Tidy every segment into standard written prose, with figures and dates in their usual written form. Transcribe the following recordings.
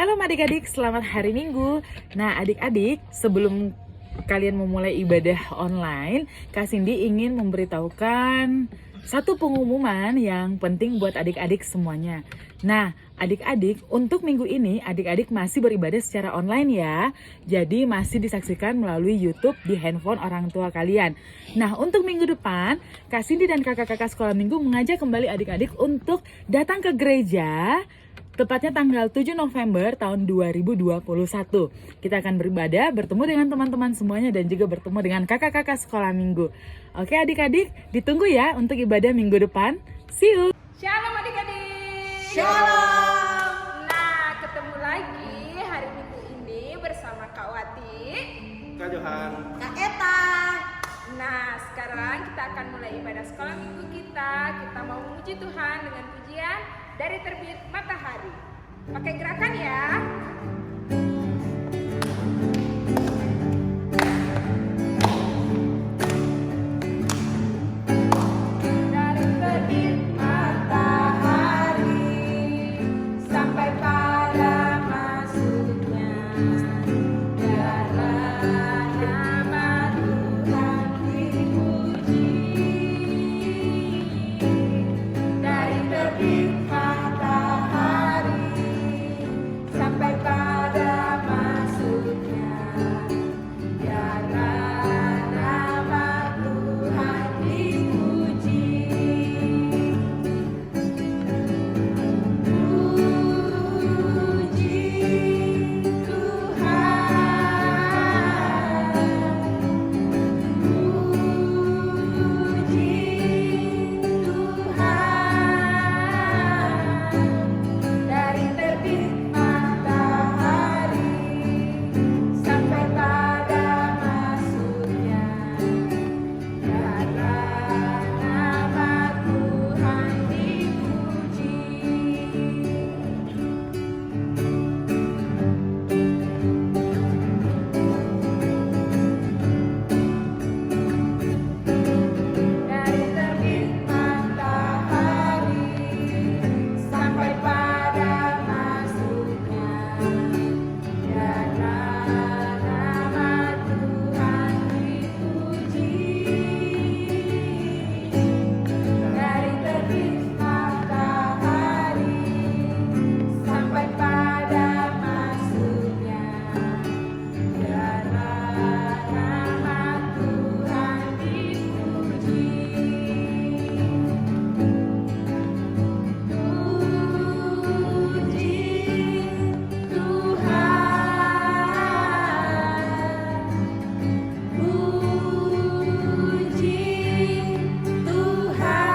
Shalom adik-adik, selamat hari Minggu. Nah adik-adik, sebelum kalian memulai ibadah online, Kak Cindy ingin memberitahukan satu pengumuman yang penting buat adik-adik semuanya. Nah adik-adik, untuk minggu ini adik-adik masih beribadah secara online ya. Jadi masih disaksikan melalui YouTube di handphone orang tua kalian. Nah untuk minggu depan, Kak Cindy dan kakak-kakak sekolah minggu mengajak kembali adik-adik untuk datang ke gereja. Tepatnya tanggal 7 November tahun 2021. Kita akan beribadah, bertemu dengan teman-teman semuanya dan juga bertemu dengan kakak-kakak sekolah minggu. Oke adik-adik, ditunggu ya untuk ibadah minggu depan. See you! Shalom adik-adik. Shalom. Nah, ketemu lagi hari Minggu ini bersama Kak Wati, Kak Johan, Kak Eta. Nah, sekarang kita akan mulai ibadah sekolah minggu kita. Kita mau memuji Tuhan dengan pujian dari terbit matahari. Pakai gerakan ya. Dari terbit matahari sampai pada masuknya, biarlah nama Tuhan dipuji. Dari terbit matahari sampai pada masuknya, biarlah nama Tuhan dipuji. Puji Tuhan, puji Tuhan. Dari terbit matahari sampai pada masuknya, biarlah nama Tuhan dipuji. Dari terbit matahari sampai pada masuknya, biarlah nama Tuhan dipuji. Dari terbit matahari sampai pada masuknya, biarlah nama Tuhan dipuji. Puji Tuhan, puji Tuhan.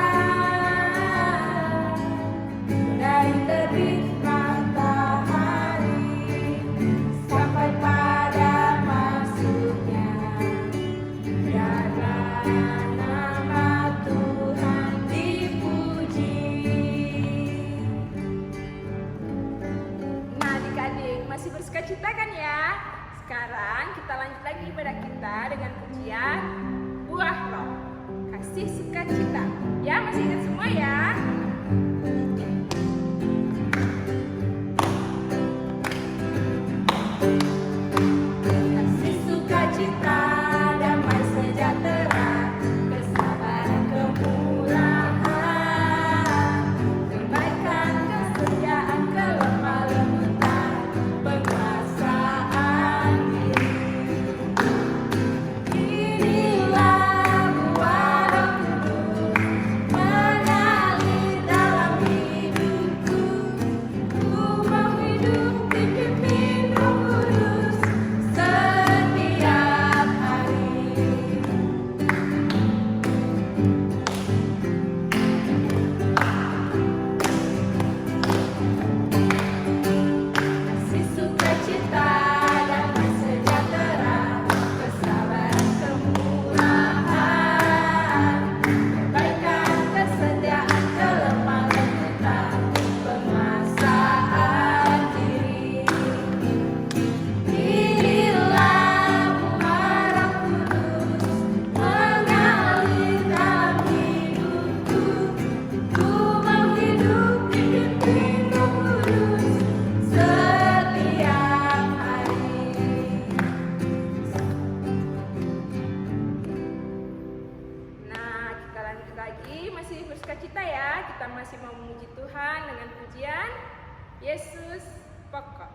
Dari terbit matahari sampai pada masuknya, biarlah nama Tuhan dipuji. Nah adik-adik, masih bersukacita kan ya? Sekarang kita lanjut lagi ibadah kita dengan pujian buah roh, kasih sukacita. Ya, masih ingat semua ya? Kasih sukacita, damai sejahtera, kesabaran, kemurahan, kebaikan, kesetiaan, kelemah lembutan, penguasaan diri. Inilah buah Roh Kudus, masih bersukacita ya. Kita masih mau memuji Tuhan dengan pujian Yesus pokok.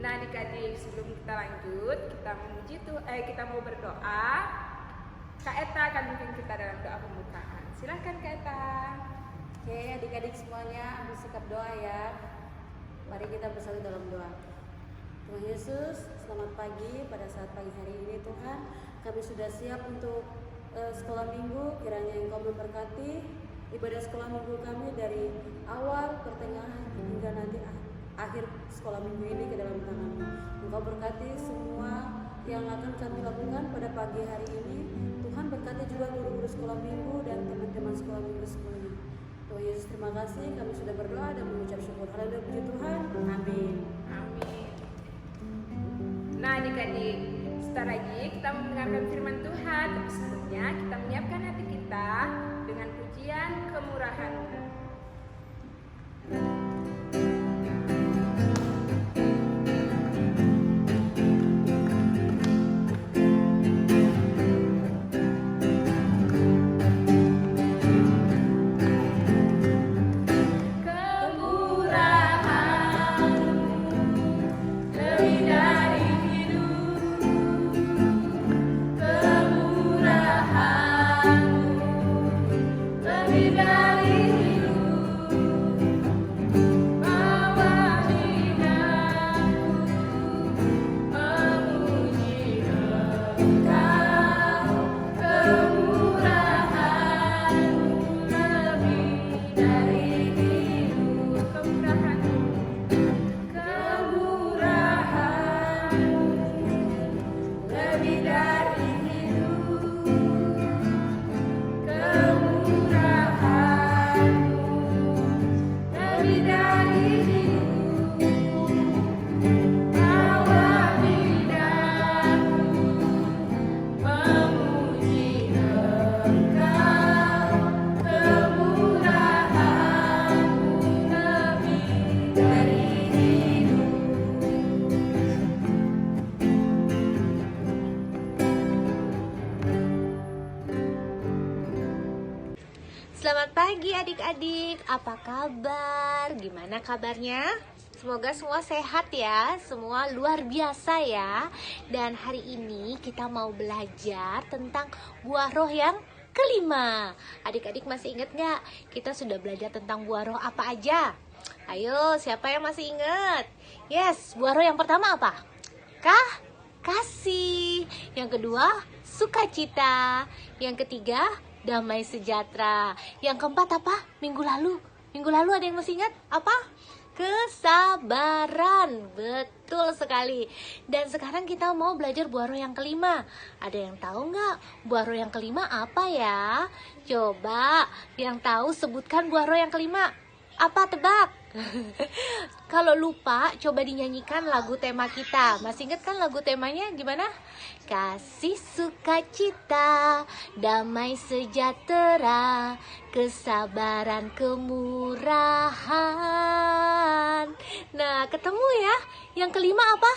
Nah, adik-adik, sebelum kita lanjut, kita mau berdoa. Kak Eta akan memimpin kita dalam doa pembukaan. Silahkan Kak Eta. Oke, adik-adik semuanya ambil sikap doa ya. Mari kita bersatu dalam doa. Tuhan Yesus, selamat pagi. Pada saat pagi hari ini Tuhan, kami sudah siap untuk sekolah minggu. Kiranya Engkau memberkati ibadah sekolah minggu kami dari awal, pertengahan hingga nanti akhir sekolah minggu ini ke dalam tangan-Mu. Engkau berkati semua yang akan kami lakukan pada pagi hari ini. Tuhan berkati juga guru-guru sekolah minggu dan teman-teman sekolah minggu semuanya. Tuhan Yesus, terima kasih. Kami sudah berdoa dan mengucap syukur. Haleluya, puji Tuhan. Amin. Amin. Nah, adik-adik, sebentar lagi kita mendengarkan firman Tuhan. Tapi sebelumnya kita menyiapkan hati kita dengan pujian kemurahan-Mu. Selamat pagi adik-adik, apa kabar? Gimana kabarnya? Semoga semua sehat ya, semua luar biasa ya. Dan hari ini kita mau belajar tentang buah roh yang kelima. Adik-adik masih ingat gak? Kita sudah belajar tentang buah roh apa aja? Ayo, siapa yang masih ingat? Yes, buah roh yang pertama apa? Kasih. Yang kedua, sukacita. Yang ketiga, damai sejahtera. Yang keempat apa? Minggu lalu ada yang masih ingat? Apa? kesabaran. Betul sekali. Dan sekarang kita mau belajar buah roh yang kelima. Ada yang tahu nggak buah roh yang kelima apa ya? Coba yang tahu sebutkan buah roh yang kelima. Apa, tebak? Kalau lupa, coba dinyanyikan lagu tema kita. Masih ingat kan lagu temanya gimana? Kasih, sukacita, damai sejahtera, kesabaran, kemurahan. Nah, ketemu ya. Yang kelima apa?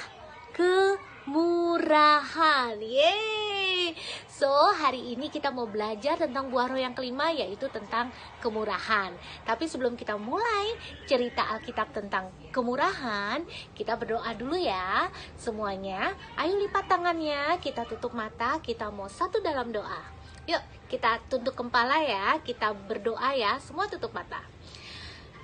Kemurahan. Yeay. So, hari ini kita mau belajar tentang buah roh yang kelima, yaitu tentang kemurahan. Tapi sebelum kita mulai cerita Alkitab tentang kemurahan, kita berdoa dulu ya. Semuanya, ayo lipat tangannya, kita tutup mata, kita mau satu dalam doa. Yuk, kita tunduk kepala ya, kita berdoa ya, semua tutup mata.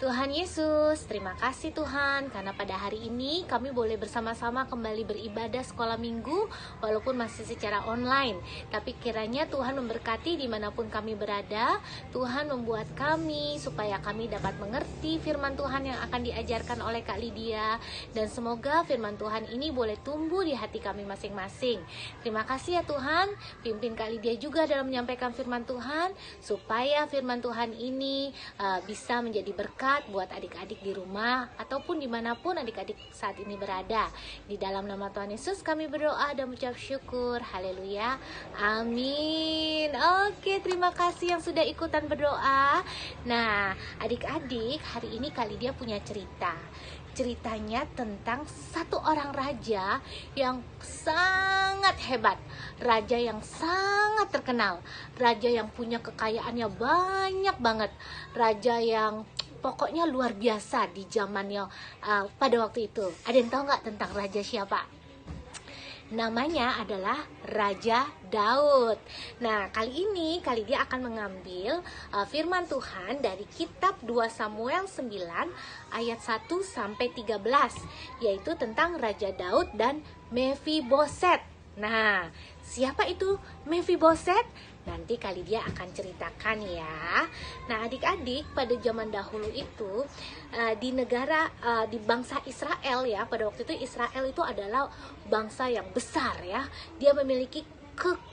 Tuhan Yesus, terima kasih Tuhan, karena pada hari ini kami boleh bersama-sama kembali beribadah sekolah minggu, walaupun masih secara online. Tapi kiranya Tuhan memberkati dimanapun kami berada. Tuhan membuat kami supaya kami dapat mengerti firman Tuhan yang akan diajarkan oleh Kak Lydia. Dan semoga firman Tuhan ini boleh tumbuh di hati kami masing-masing. Terima kasih ya Tuhan, pimpin Kak Lydia juga dalam menyampaikan firman Tuhan, supaya firman Tuhan ini bisa menjadi berkat buat adik-adik di rumah ataupun dimanapun adik-adik saat ini berada. Di dalam nama Tuhan Yesus kami berdoa dan mengucap syukur. Haleluya, amin. Oke, terima kasih yang sudah ikutan berdoa. Nah, adik-adik, hari ini Kak Lydia punya cerita. Ceritanya tentang satu orang raja yang sangat hebat, raja yang sangat terkenal, raja yang punya kekayaannya banyak banget, raja yang pokoknya luar biasa di zamannya pada waktu itu. Ada yang tahu nggak tentang raja siapa? Namanya adalah Raja Daud. Nah, kali ini Kak Lydia akan mengambil firman Tuhan dari kitab 2 Samuel 9 ayat 1 sampai 13, yaitu tentang Raja Daud dan Mefiboset. Nah, siapa itu Mefiboset? Nanti Kak Lydia akan ceritakan ya. Nah, adik-adik, pada zaman dahulu itu di negara di bangsa Israel ya, pada waktu itu Israel itu adalah bangsa yang besar ya. Dia memiliki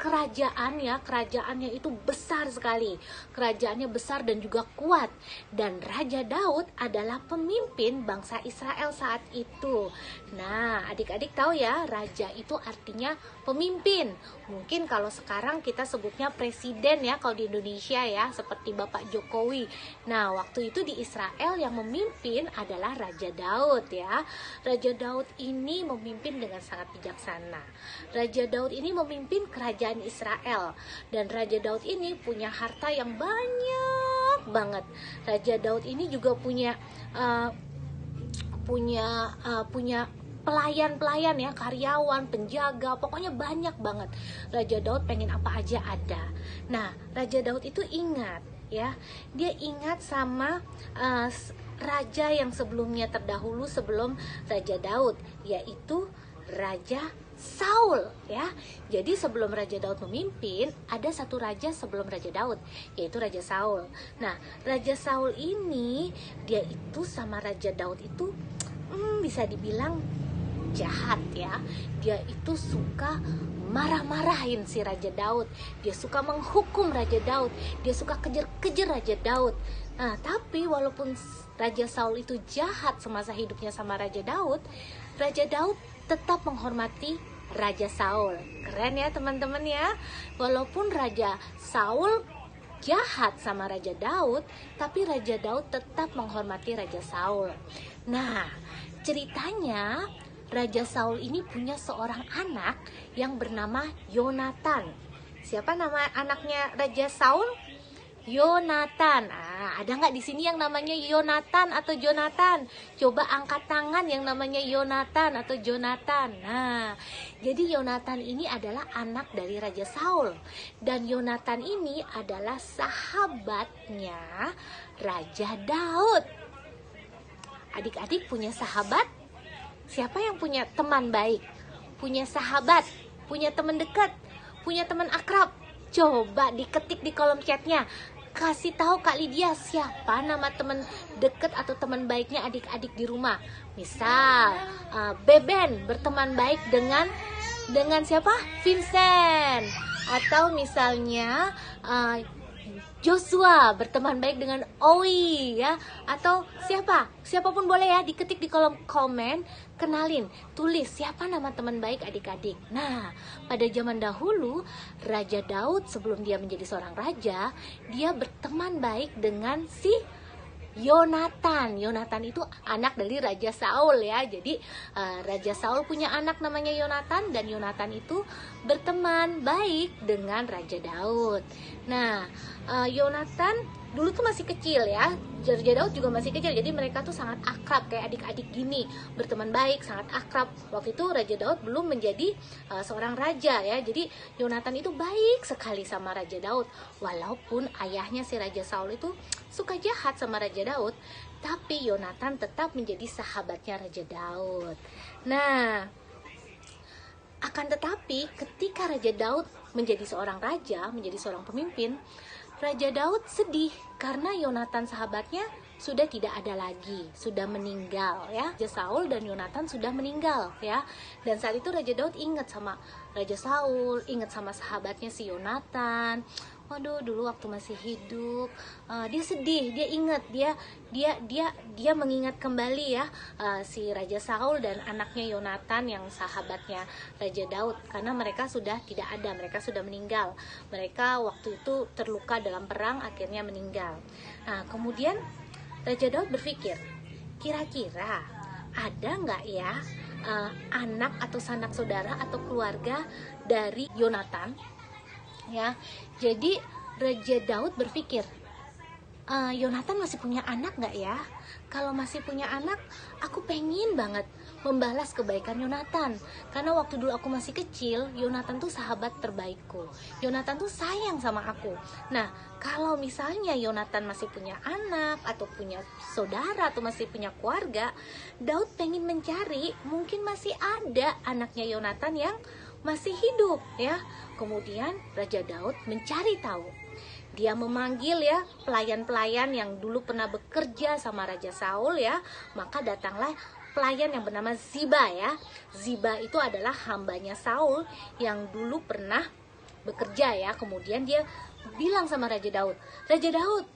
kerajaannya itu besar sekali. Kerajaannya besar dan juga kuat. Dan Raja Daud adalah pemimpin bangsa Israel saat itu. Nah, adik-adik tahu ya, raja itu artinya pemimpin. Mungkin kalau sekarang kita sebutnya presiden ya, kalau di Indonesia ya, seperti Bapak Jokowi. Nah, waktu itu di Israel yang memimpin adalah Raja Daud ya. Raja Daud ini memimpin dengan sangat bijaksana. Raja Daud ini memimpin kerajaan Israel, dan Raja Daud ini punya harta yang banyak banget. Raja Daud ini juga punya pelayan-pelayan ya, karyawan, penjaga, pokoknya banyak banget. Raja Daud pengen apa aja ada. Nah, Raja Daud itu ingat ya, dia ingat sama raja yang sebelumnya terdahulu sebelum Raja Daud, yaitu Raja Saul ya. Jadi sebelum Raja Daud memimpin, ada satu raja sebelum Raja Daud, yaitu Raja Saul. Nah, Raja Saul ini dia itu sama Raja Daud itu bisa dibilang jahat ya. Dia itu suka marah-marahin si Raja Daud. Dia suka menghukum Raja Daud. Dia suka kejar-kejar Raja Daud. Nah, tapi walaupun Raja Saul itu jahat semasa hidupnya sama Raja Daud tetap menghormati Raja Saul. Keren ya teman-teman ya. Walaupun Raja Saul jahat sama Raja Daud, tapi Raja Daud tetap menghormati Raja Saul. Nah, ceritanya Raja Saul ini punya seorang anak yang bernama Yonatan. Siapa nama anaknya Raja Saul? Yonatan. Ada nggak di sini yang namanya Yonatan atau Jonathan? Coba angkat tangan yang namanya Yonatan atau Jonathan. Nah, jadi Yonatan ini adalah anak dari Raja Saul, dan Yonatan ini adalah sahabatnya Raja Daud. Adik-adik punya sahabat? Siapa yang punya teman baik? Punya sahabat? Punya teman dekat? Punya teman akrab? Coba diketik di kolom chatnya. kasih tahu Kak Lydia siapa nama teman deket atau teman baiknya adik-adik di rumah. Misal Beben berteman baik dengan siapa? Vincent. Atau misalnya Joshua berteman baik dengan Oi ya, atau siapapun boleh ya, diketik di kolom komen, kenalin, tulis siapa nama teman baik adik-adik. Nah, pada zaman dahulu Raja Daud sebelum dia menjadi seorang raja, dia berteman baik dengan si Yonatan. Yonatan itu anak dari Raja Saul ya. Jadi Raja Saul punya anak namanya Yonatan, dan Yonatan itu berteman baik dengan Raja Daud. Nah, Yonatan dulu tuh masih kecil ya. Raja Daud juga masih kecil, jadi mereka tuh sangat akrab kayak adik-adik gini, berteman baik, sangat akrab. Waktu itu Raja Daud belum menjadi seorang raja ya. Jadi Yonatan itu baik sekali sama Raja Daud. Walaupun ayahnya si Raja Saul itu suka jahat sama Raja Daud, tapi Yonatan tetap menjadi sahabatnya Raja Daud. Nah, akan tetapi ketika Raja Daud menjadi seorang raja, menjadi seorang pemimpin, Raja Daud sedih karena Yonatan sahabatnya sudah tidak ada lagi, sudah meninggal ya. Raja Saul dan Yonatan sudah meninggal ya. Dan saat itu Raja Daud ingat sama Raja Saul, ingat sama sahabatnya si Yonatan. Waduh, dulu waktu masih hidup, dia sedih, dia ingat, dia mengingat kembali ya si Raja Saul dan anaknya Yonatan yang sahabatnya Raja Daud, karena mereka sudah tidak ada, mereka sudah meninggal. Mereka waktu itu terluka dalam perang, akhirnya meninggal. Nah, kemudian Raja Daud berpikir, kira-kira ada nggak ya anak atau sanak saudara atau keluarga dari Yonatan? Ya, jadi Raja Daud berpikir, Yonatan masih punya anak nggak ya? Kalau masih punya anak, aku pengen banget membalas kebaikan Yonatan. Karena waktu dulu aku masih kecil, Yonatan tuh sahabat terbaikku. Yonatan tuh sayang sama aku. Nah, kalau misalnya Yonatan masih punya anak atau punya saudara atau masih punya keluarga, Daud pengen mencari, mungkin masih ada anaknya Yonatan yang masih hidup ya. Kemudian Raja Daud mencari tahu. Dia memanggil ya pelayan-pelayan yang dulu pernah bekerja sama Raja Saul ya. Maka datanglah pelayan yang bernama Ziba ya. Ziba itu adalah hambanya Saul yang dulu pernah bekerja ya. Kemudian dia bilang sama Raja Daud, Raja Daud,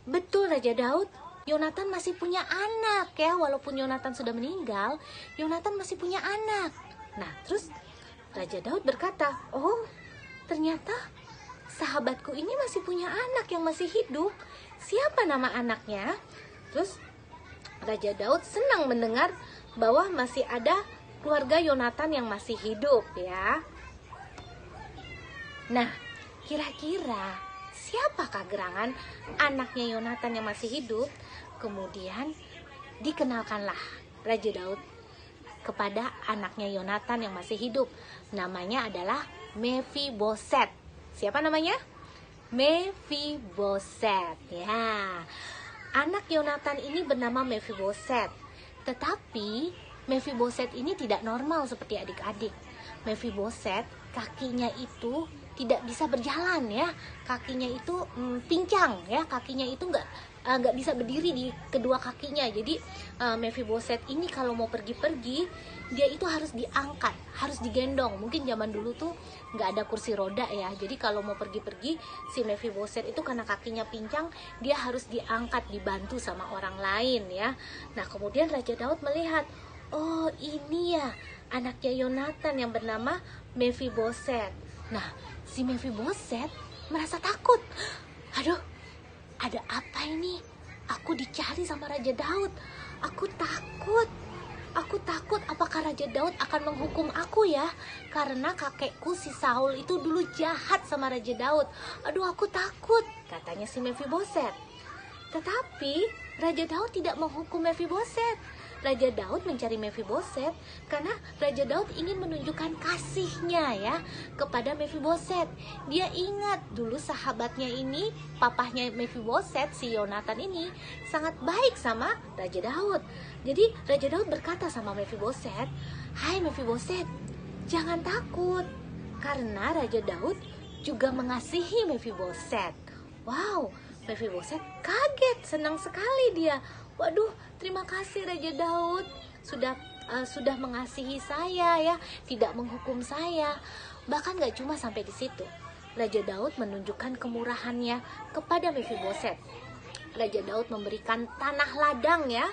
betul Raja Daud, Yonatan masih punya anak ya. Walaupun Yonatan sudah meninggal, Yonatan masih punya anak. Nah, terus Raja Daud berkata, oh ternyata sahabatku ini masih punya anak yang masih hidup. Siapa nama anaknya? Terus Raja Daud senang mendengar bahwa masih ada keluarga Yonatan yang masih hidup ya. Nah, kira-kira siapakah gerangan anaknya Yonatan yang masih hidup? Kemudian dikenalkanlah Raja Daud kepada anaknya Yonatan yang masih hidup. Namanya adalah Mephiboset. Siapa namanya? Mephiboset ya. Anak Yonatan ini bernama Mephiboset. Tetapi Mephiboset ini tidak normal seperti adik-adik. Mephiboset kakinya itu tidak bisa berjalan ya. Kakinya itu pincang ya. Kakinya itu nggak bisa berdiri di kedua kakinya. Jadi Mephiboset ini kalau mau pergi-pergi, dia itu harus diangkat, harus digendong. Mungkin zaman dulu tuh nggak ada kursi roda ya. Jadi kalau mau pergi-pergi, si Mephiboset itu karena kakinya pincang, dia harus diangkat, dibantu sama orang lain ya. Nah, kemudian Raja Daud melihat, oh ini ya anaknya Yonatan yang bernama Mephiboset. Nah, si Mephiboset merasa takut. Aduh, ada apa ini? Aku dicari sama Raja Daud. Aku takut apakah Raja Daud akan menghukum aku ya? Karena kakekku si Saul itu dulu jahat sama Raja Daud. Aduh, aku takut, katanya si Mephiboset. Tetapi Raja Daud tidak menghukum Mephiboset. Raja Daud mencari Mephiboset karena Raja Daud ingin menunjukkan kasihnya ya kepada Mephiboset. Dia ingat dulu sahabatnya ini, papahnya Mephiboset, si Yonatan ini sangat baik sama Raja Daud. Jadi Raja Daud berkata sama Mephiboset, "Hai Mephiboset, jangan takut, karena Raja Daud juga mengasihi Mephiboset." Wow, Mephiboset kaget, senang sekali dia. Waduh, terima kasih Raja Daud sudah mengasihi saya ya, tidak menghukum saya. Bahkan gak cuma sampai di situ. Raja Daud menunjukkan kemurahannya kepada Mephiboset. Raja Daud memberikan tanah ladang ya,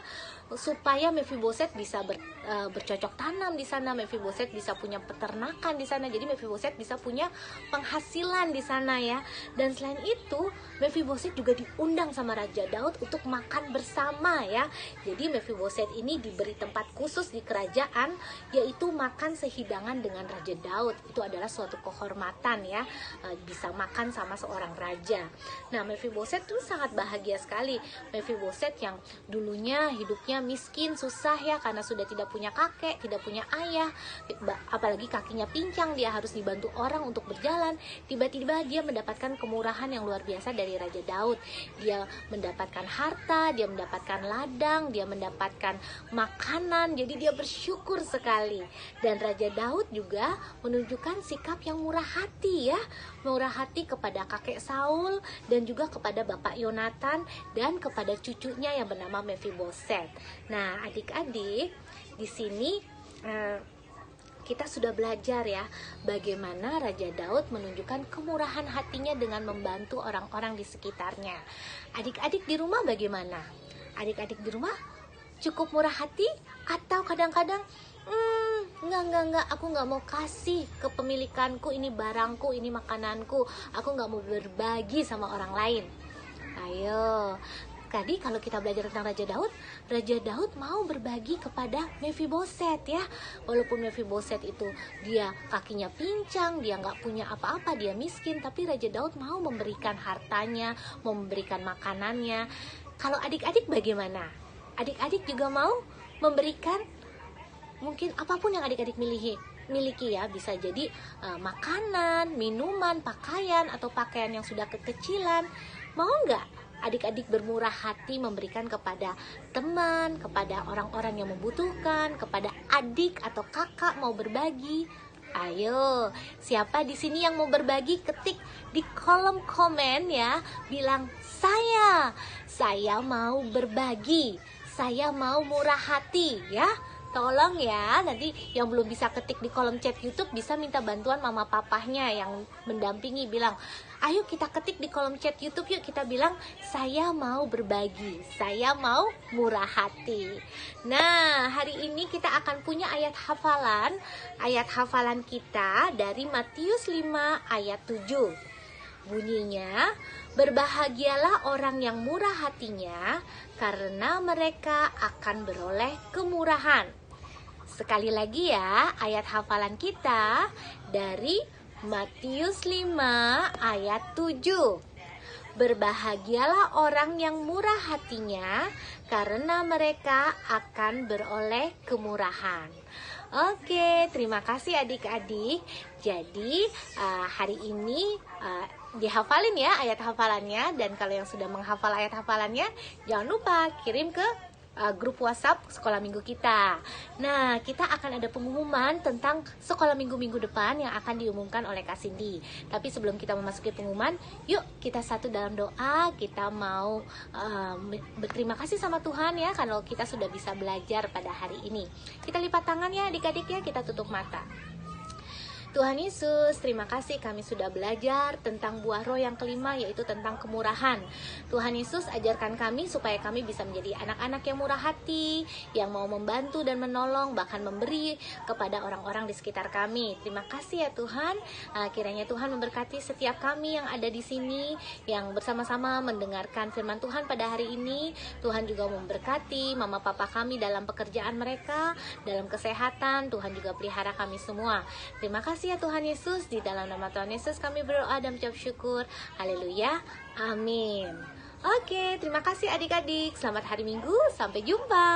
supaya Mephiboset bisa bercocok tanam di sana, Mephiboset bisa punya peternakan di sana. Jadi Mephiboset bisa punya penghasilan di sana ya. Dan selain itu, Mephiboset juga diundang sama Raja Daud untuk makan bersama ya. Jadi Mephiboset ini diberi tempat khusus di kerajaan, yaitu makan sehidangan dengan Raja Daud. Itu adalah suatu kehormatan ya, bisa makan sama seorang raja. Nah, Mephiboset tuh sangat bahagia sekali. Mephiboset yang dulunya hidupnya miskin, susah ya, karena sudah tidak punya kakek, tidak punya ayah, apalagi kakinya pincang, dia harus dibantu orang untuk berjalan. Tiba-tiba dia mendapatkan kemurahan yang luar biasa dari Raja Daud. Dia mendapatkan harta, dia mendapatkan ladang, dia mendapatkan makanan, jadi dia bersyukur sekali. Dan Raja Daud juga menunjukkan sikap yang murah hati ya, murah hati kepada kakek Saul dan juga kepada bapak Yonatan dan kepada cucunya yang bernama Mephiboset. Nah, adik-adik, di sini kita sudah belajar ya bagaimana Raja Daud menunjukkan kemurahan hatinya dengan membantu orang-orang di sekitarnya. Adik-adik di rumah bagaimana? Adik-adik di rumah cukup murah hati atau kadang-kadang enggak, aku nggak mau kasih kepemilikanku, ini barangku, ini makananku, aku nggak mau berbagi sama orang lain. Ayo. Tadi kalau kita belajar tentang Raja Daud mau berbagi kepada Mephiboset ya. Walaupun Mephiboset itu dia kakinya pincang, dia nggak punya apa-apa, dia miskin, tapi Raja Daud mau memberikan hartanya, mau memberikan makanannya. Kalau adik-adik bagaimana? Adik-adik juga mau memberikan mungkin apapun yang adik-adik miliki ya, bisa jadi makanan, minuman, pakaian, atau pakaian yang sudah kekecilan. Mau nggak adik-adik bermurah hati memberikan kepada teman, kepada orang-orang yang membutuhkan, kepada adik atau kakak mau berbagi? Ayo, siapa di sini yang mau berbagi? Ketik di kolom komen ya, bilang saya mau berbagi, saya mau murah hati ya. Tolong ya, nanti yang belum bisa ketik di kolom chat YouTube bisa minta bantuan mama papahnya yang mendampingi, bilang, ayo kita ketik di kolom chat YouTube yuk, kita bilang saya mau berbagi, saya mau murah hati. Nah, hari ini kita akan punya ayat hafalan kita dari Matius 5 ayat 7. Bunyinya, berbahagialah orang yang murah hatinya, karena mereka akan beroleh kemurahan. Sekali lagi ya, ayat hafalan kita dari Matius 5 ayat 7. Berbahagialah orang yang murah hatinya, karena mereka akan beroleh kemurahan. Oke, terima kasih adik-adik. Jadi hari ini dihafalin ya ayat hafalannya. Dan kalau yang sudah menghafal ayat hafalannya, jangan lupa kirim ke grup WhatsApp sekolah minggu kita. Nah, kita akan ada pengumuman tentang sekolah minggu depan yang akan diumumkan oleh Kak Cindy. Tapi sebelum kita memasuki pengumuman, yuk kita satu dalam doa. Kita mau berterima kasih sama Tuhan ya, kalau kita sudah bisa belajar pada hari ini. Kita lipat tangan ya adik-adik ya, kita tutup mata. Tuhan Yesus, terima kasih kami sudah belajar tentang buah roh yang kelima, yaitu tentang kemurahan. Tuhan Yesus, ajarkan kami supaya kami bisa menjadi anak-anak yang murah hati, yang mau membantu dan menolong, bahkan memberi kepada orang-orang di sekitar kami. Terima kasih ya Tuhan. Kiranya Tuhan memberkati setiap kami yang ada di sini, yang bersama-sama mendengarkan firman Tuhan pada hari ini. Tuhan juga memberkati mama papa kami dalam pekerjaan mereka, dalam kesehatan. Tuhan juga pelihara kami semua. Terima kasih ya Tuhan Yesus, di dalam nama Tuhan Yesus kami berdoa dan mengucap syukur. Haleluya, amin. Oke, terima kasih adik-adik. Selamat hari Minggu, sampai jumpa.